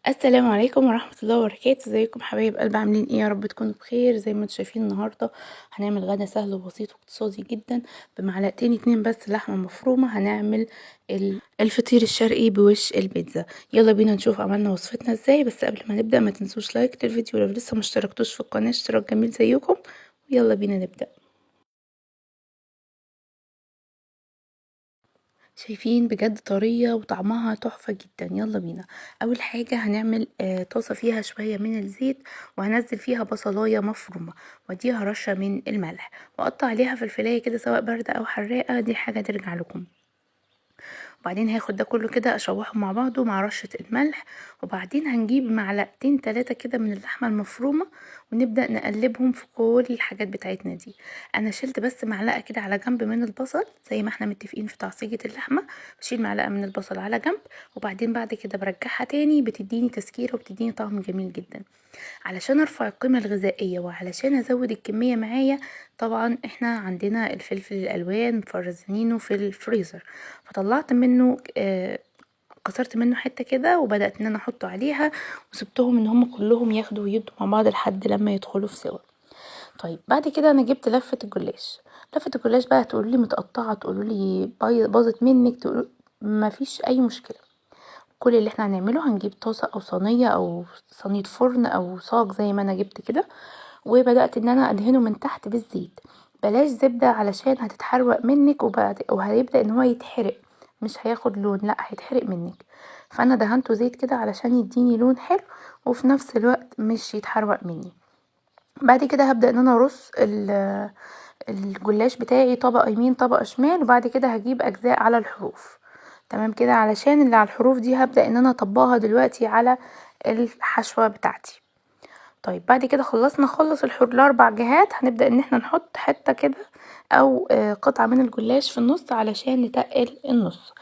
السلام عليكم ورحمة الله وبركاته. ازيكم حبايب قلب؟ عاملين ايه؟ يا رب تكونوا بخير. زي ما انتم شايفين النهارده هنعمل غدا سهل وبسيط واقتصادي جدا بمعلقتين اتنين بس لحمة مفرومة. هنعمل الفطير الشرقي بوش البيتزا. يلا بينا نشوف عملنا وصفتنا ازاي. بس قبل ما نبدأ ما تنسوش لايك للفيديو لو لسه مشتركتوش في القناة، اشتراك جميل زيكم. يلا بينا نبدأ. شايفين بجد طرية وطعمها تحفة جدا. يلا بينا. اول حاجة هنعمل طاسة فيها شوية من الزيت، وهنزل فيها بصلاية مفرومة واديها رشة من الملح، واقطع عليها فلفلاية كده سواء باردة او حراقة، دي حاجة ترجع لكم. وبعدين هاخد ده كله كده اشوحه مع بعضه مع رشة الملح. وبعدين هنجيب معلقتين تلاتة كده من اللحمة المفرومة ونبدأ نقلبهم في كل الحاجات بتاعتنا دي. انا شلت بس معلقة كده على جنب من البصل زي ما احنا متفقين في تعصيجة اللحمة. بشيل معلقة من البصل على جنب، وبعدين بعد كده برجعها تاني، بتديني تسكيرة وبتديني طعم جميل جدا. علشان ارفع القيمة الغذائية وعلشان ازود الكمية معايا، طبعا احنا عندنا الفلفل الالوان مفرزينه في الفريزر، فطلعت منه كسرت منه حته كده وبدات ان انا احطه عليها، وسبتهم ان هم كلهم ياخدوا ويدوا مع بعض لحد لما يدخلوا في سوا. طيب بعد كده انا جبت لفه الجلاش. لفه الجلاش بقى تقولوا لي متقطعه، تقولوا لي باظت منك، تقولوا ما فيش اي مشكله. كل اللي احنا هنعمله هنجيب طاسه او صينيه او صينيه فرن او صاج زي ما انا جبت كده، وبدات ان انا ادهنه من تحت بالزيت. بلاش زبده علشان هتتحرق منك وهيبدا ان هو يتحرق، مش هياخد لون، لا هيتحرق منك. فانا دهنته زيت كده علشان يديني لون حلو وفي نفس الوقت مش يتحرق مني. بعد كده هبدا ان انا ارص الجلاش بتاعي طبقه يمين طبقه شمال، وبعد كده هجيب اجزاء على الحروف. تمام كده، علشان اللي على الحروف دي هبدا ان انا اطبقها دلوقتي على الحشوه بتاعتي. طيب بعد كده نخلص الاربع جهات، هنبدا ان احنا نحط حته كده او قطعه من الجلاش في النص علشان نتقل النص.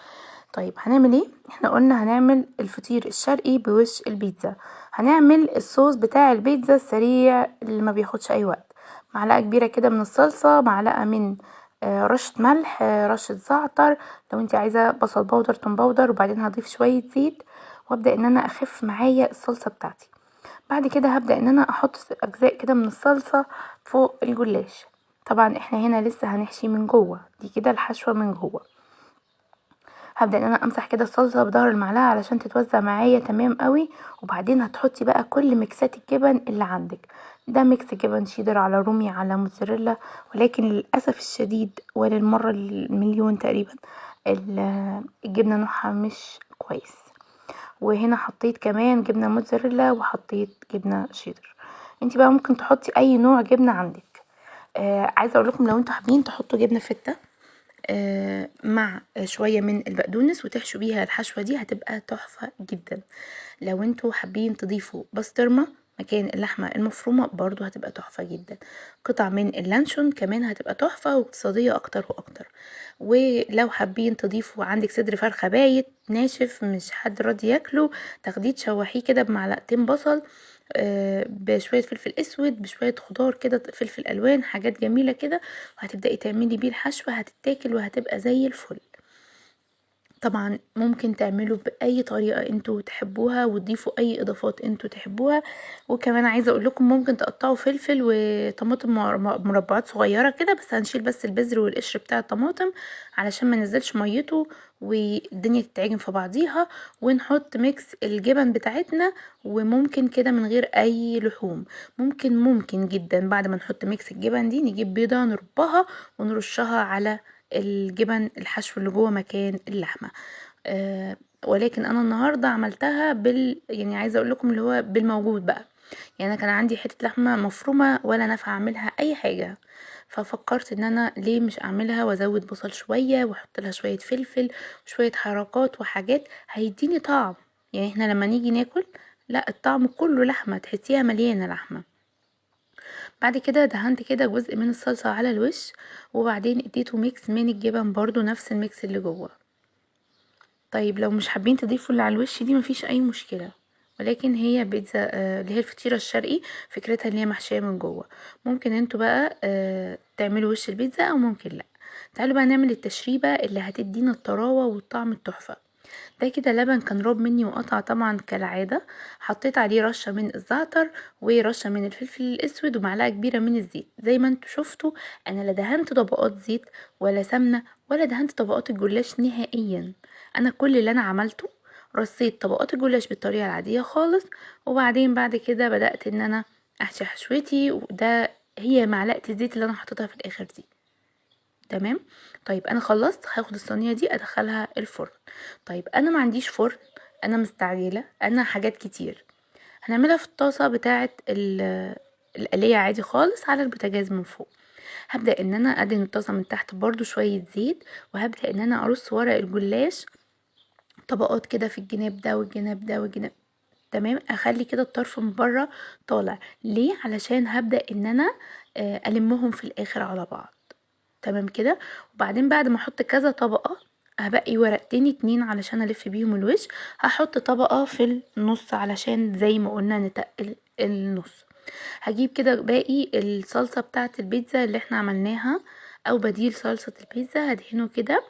طيب هنعمل ايه؟ احنا قلنا هنعمل الفطير الشرقي بوش البيتزا. هنعمل الصوص بتاع البيتزا السريع اللي ما بياخدش اي وقت. معلقه كبيره كده من الصلصه، معلقه من رشه ملح، رشه زعتر، لو انت عايزه بصل بودر توم بودر، وبعدين هضيف شويه زيت وابدا ان انا اخف معايا الصلصه بتاعتي. بعد كده هبدا ان انا احط اجزاء كده من الصلصه فوق الجلاش. طبعا احنا هنا لسه هنحشي من جوه، دي كده الحشوه من جوه. هبدأ ان انا امسح كده الصلصة بظهر المعلقة علشان تتوزع معايا تمام قوي. وبعدين هتحطي بقى كل ميكسات الجبن اللي عندك. ده ميكس جبن شيدر على رومي على موتزاريلا، ولكن للأسف الشديد وللمرة المليون تقريبا الجبنة نوعها مش كويس. وهنا حطيت كمان جبنة موتزاريلا وحطيت جبنة شيدر. انتي بقى ممكن تحطي اي نوع جبنة عندك. عايزة اقول لكم لو انتوا حابين تحطوا جبنة فتة مع شوية من البقدونس وتحشوا بيها الحشوة دي، هتبقى تحفة جدا. لو انتوا حابين تضيفوا بسطرمة مكان اللحمة المفرومة برضو هتبقى تحفة جدا. قطع من اللانشون كمان هتبقى تحفة واقتصادية اكتر واكتر. ولو حابين تضيفوا عندك صدر فرخة بايت ناشف مش حد راضي ياكله، تاخديه تشوحيه كده بمعلقتين بصل، بشوية فلفل اسود بشوية خضار كده فلفل الوان، حاجات جميلة كده، وهتبدأي تعملي بيه الحشوة هتتاكل وهتبقى زي الفل. طبعا ممكن تعملوا بأي طريقة انتوا تحبوها وتضيفوا اي اضافات انتوا تحبوها. وكمان عايزة اقول لكم ممكن تقطعوا فلفل وطماطم مربعات صغيرة كده، بس هنشيل بس البذر والقشر بتاع الطماطم علشان ما ننزلش ميته والدنيا تتعجن في بعضيها. ونحط ميكس الجبن بتاعتنا، وممكن كده من غير اي لحوم. ممكن جدا بعد ما نحط ميكس الجبن دي نجيب بيضة نربها ونرشها على الجبن الحشو اللي جوه مكان اللحمه. ولكن انا النهارده عملتها يعني عايزه اقول لكم اللي هو بالموجود بقى. يعني انا كان عندي حته لحمه مفرومه ولا نافع اعملها اي حاجه، ففكرت ان انا ليه مش اعملها وازود بصل شويه واحط لها شويه فلفل وشويه حركات وحاجات هيديني طعم. يعني احنا لما نيجي ناكل، لا الطعم كله لحمه، تحسيها مليانه لحمه. بعد كده دهنت كده جزء من الصلصة على الوش، وبعدين اديته ميكس من الجبن برضو نفس الميكس اللي جوه. طيب لو مش حابين تضيفوا اللي على الوش دي مفيش اي مشكلة، ولكن هي بيتزا اللي هي الفطيرة الشرقي فكرتها اللي هي محشية من جوه. ممكن انتوا بقى تعملوا وش البيتزا او ممكن لا. تعالوا بقى نعمل التشريبة اللي هتدينا الطراوة والطعم التحفة. ده كده لبن كان راب مني وقطع طبعا كالعادة. حطيت عليه رشة من الزعتر ورشة من الفلفل الاسود ومعلقة كبيرة من الزيت. زي ما انتوا شفتوا انا لا دهنت طبقات زيت ولا سمنة ولا دهنت طبقات الجلاش نهائيا. انا كل اللي انا عملته رصيت طبقات الجلاش بالطريقة العادية خالص، وبعدين بعد كده بدأت ان انا احشي حشوتي، وده هي معلقة الزيت اللي انا حطيتها في الاخر دي. تمام. طيب انا خلصت، هاخد الصينيه دي ادخلها الفرن. طيب انا ما عنديش فرن، انا مستعجله، انا حاجات كتير. هنعملها في الطاسه بتاعه القليه عادي خالص على البوتاجاز من فوق. هبدا ان انا ادهن الطاسه من تحت برضو شويه زيت، وهبدا ان انا ارص ورق الجلاش طبقات كده في الجناب ده والجناب ده والجناب. تمام. اخلي كده الطرف من بره طالع ليه؟ علشان هبدا ان انا المهم في الاخر على بعض. تمام كده. وبعدين بعد ما احط كذا طبقة هبقي ورقتين اتنين علشان الف بيهم الوش. هحط طبقة في النص علشان زي ما قلنا نتقل النص. هجيب كده باقي الصلصة بتاعة البيتزا اللي احنا عملناها او بديل صلصة البيتزا، هدهنه كده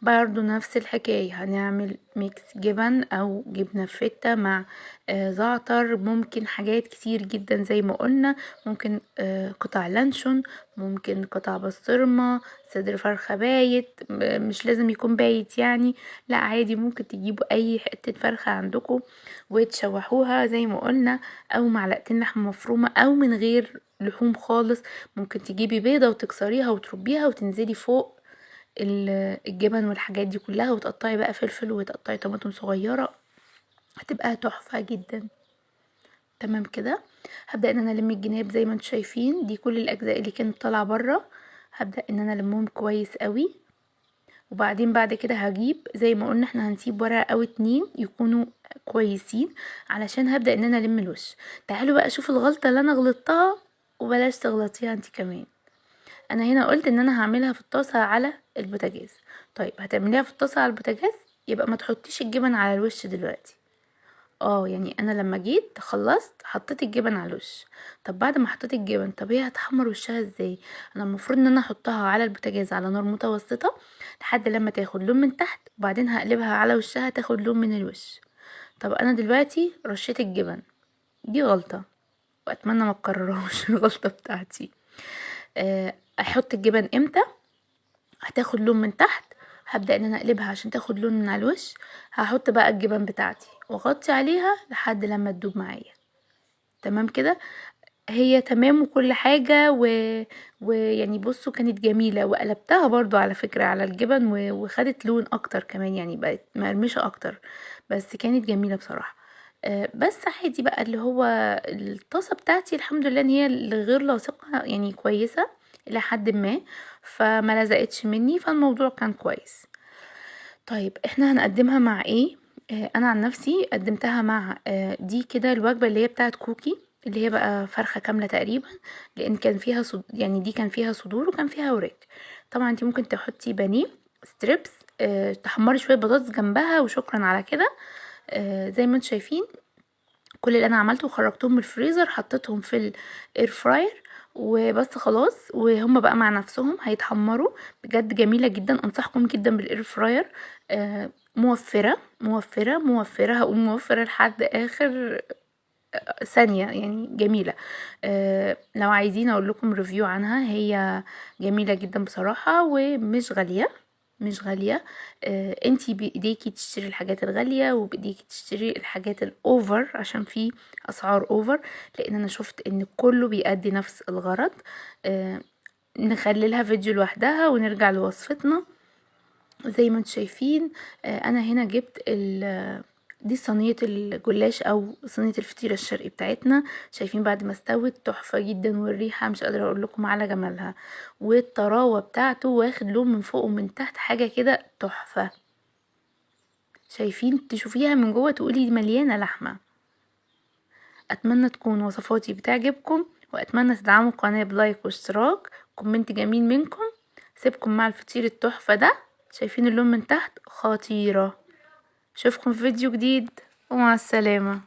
برضو نفس الحكاية. هنعمل ميكس جبن او جبنة فتة مع زعتر، ممكن حاجات كتير جدا زي ما قلنا. ممكن قطع لانشون، ممكن قطع بسطرمة، صدر فرخة بايت، مش لازم يكون بايت يعني، لا عادي ممكن تجيبوا اي حتة فرخة عندكم وتشوحوها زي ما قلنا، او معلقتين لحمة مفرومة، او من غير لحوم خالص. ممكن تجيبي بيضة وتكسريها وتربيها وتنزلي فوق الجبن والحاجات دي كلها، وتقطعي بقى فلفل وتقطعي طماطم صغيرة، هتبقى تحفة جدا. تمام كده. هبدأ ان انا الم الجناب زي ما انتم شايفين، دي كل الاجزاء اللي كانت طالعه بره. هبدأ ان انا المهم كويس قوي. وبعدين بعد كده هجيب زي ما قلنا احنا هنسيب ورقه او اتنين يكونوا كويسين علشان هبدأ ان انا الم الوش. تعالوا بقى شوف الغلطه اللي انا غلطتها وبلاش تغلطيها انت كمان. انا هنا قلت ان انا هعملها في الطاسه على البوتاجاز. طيب هتعمليها في الطاسه على البوتاجاز يبقى ما تحطيش الجبن على الوش دلوقتي. يعني انا لما جيت خلصت حطيت الجبن على الوش. طب بعد ما حطيت الجبن، طب هي هتحمر وشها ازاي؟ انا المفروض ان انا احطها على البوتاجاز على نار متوسطه لحد لما تاخد لون من تحت، وبعدين هقلبها على وشها تاخد لون من الوش. طب انا دلوقتي رشيت الجبن، دي غلطه واتمنى ما تكررهاش الغلطه بتاعتي. احط الجبن امتى؟ هتاخد لون من تحت، هبدأ ان انا اقلبها عشان تاخد لون من على الوش. هحط بقى الجبن بتاعتي واغطي عليها لحد لما تدوب معايا. تمام كده. هي تمام وكل حاجة ويعني بصوا كانت جميلة، وقلبتها برضو على فكرة على الجبن وخدت لون اكتر كمان، يعني بقت مقرمشة اكتر، بس كانت جميلة بصراحة. بس عادي بقى اللي هو الطاسة بتاعتي الحمد لله ان هي غير لاصقة يعني كويسة الى حد ما، فما لزقتش مني، فالموضوع كان كويس. طيب احنا هنقدمها مع ايه؟ انا عن نفسي قدمتها مع دي كده الوجبة اللي هي بتاعت كوكي، اللي هي بقى فرخة كاملة تقريبا، لان كان فيها يعني دي كان فيها صدور وكان فيها وراك. طبعا انتي ممكن تحطي بانيه ستريبس، تحمري شوية بطاطس جنبها وشكرا على كده. زي ما انتم شايفين كل اللي انا عملته خرجتهم من الفريزر حطيتهم في الاير فراير وبس خلاص، وهم بقى مع نفسهم هيتحمروا. بجد جميله جدا، انصحكم جدا بالاير فراير. موفره موفره موفره، هقول موفره لحد اخر ثانيه، يعني جميله. لو عايزين اقول لكم ريفيو عنها، هي جميله جدا بصراحه ومش غاليه، مش غالية. انتي بايديكي تشتري الحاجات الغالية وبايديكي تشتري الحاجات الاوفر، عشان في اسعار اوفر، لان انا شفت ان كله بيأدي نفس الغرض. نخليلها فيديو لوحدها ونرجع لوصفتنا. زي ما انتم شايفين انا هنا جبت دي صينية الجلاش او صينية الفطيرة الشرقي بتاعتنا. شايفين بعد ما استوت تحفة جدا، والريحة مش قادرة اقول لكم على جمالها، والطراوة بتاعته واخد لون من فوق ومن تحت حاجة كده تحفة. شايفين تشوفيها من جوه تقولي مليانة لحمة. اتمنى تكون وصفاتي بتعجبكم، واتمنى تدعموا القناة بلايك واشتراك كومنت جميل منكم. سيبكم مع الفطير التحفة ده، شايفين اللون من تحت خطيرة. اشوفكم في فيديو جديد ومع السلامة.